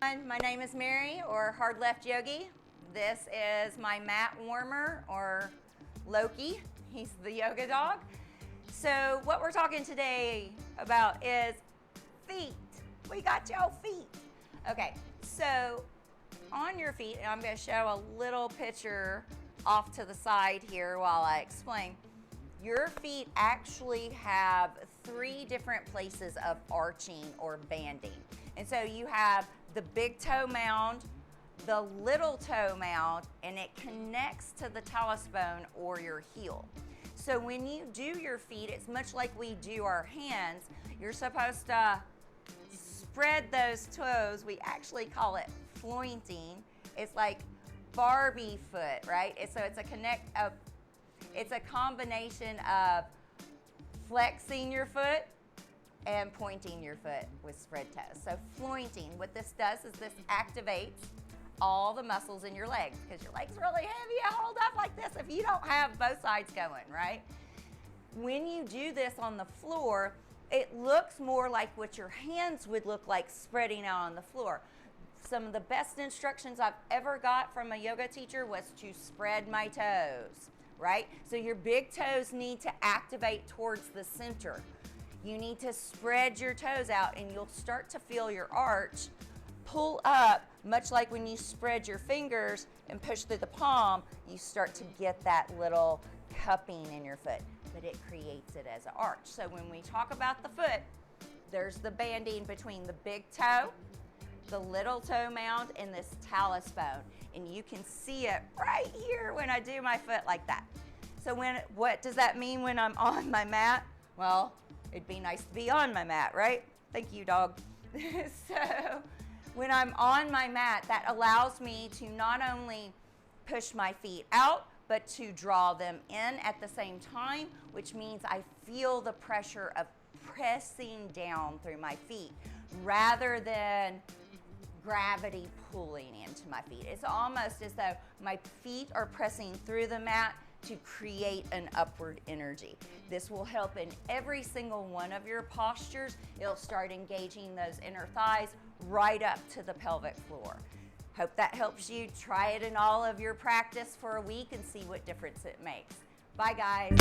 My name is Mary, or Hard Left Yogi. This is my mat warmer, or Loki. He's the yoga dog. So what we're talking today about is feet. We got your feet. Okay, so on your feet, and I'm going to show a little picture off to the side here while I explain. Your feet actually have 3 different places of arching or banding. And so you have the big toe mound, the little toe mound, and it connects to the talus bone or your heel. So when you do your feet, it's much like we do our hands. You're supposed to spread those toes. We actually call it flointing. It's like Barbie foot, right? So it's a combination of flexing your foot and pointing your foot with spread toes. So flointing, what this does is this activates all the muscles in your legs, because your legs are really heavy. You hold up like this if you don't have both sides going, right? When you do this on the floor, it looks more like what your hands would look like spreading out on the floor. Some of the best instructions I've ever got from a yoga teacher was to spread my toes, right? So your big toes need to activate towards the center. You need to spread your toes out, and you'll start to feel your arch pull up, much like when you spread your fingers and push through the palm, you start to get that little cupping in your foot, but it creates it as an arch. So when we talk about the foot, there's the banding between the big toe, the little toe mound, and this talus bone. And you can see it right here when I do my foot like that. So what does that mean when I'm on my mat? Well, it'd be nice to be on my mat, right? Thank you, dog. So when I'm on my mat, that allows me to not only push my feet out, but to draw them in at the same time, which means I feel the pressure of pressing down through my feet rather than gravity pulling into my feet. It's almost as though my feet are pressing through the mat to create an upward energy. This will help in every single one of your postures. It'll start engaging those inner thighs right up to the pelvic floor. Hope that helps you. Try it in all of your practice for a week and see what difference it makes. Bye, guys.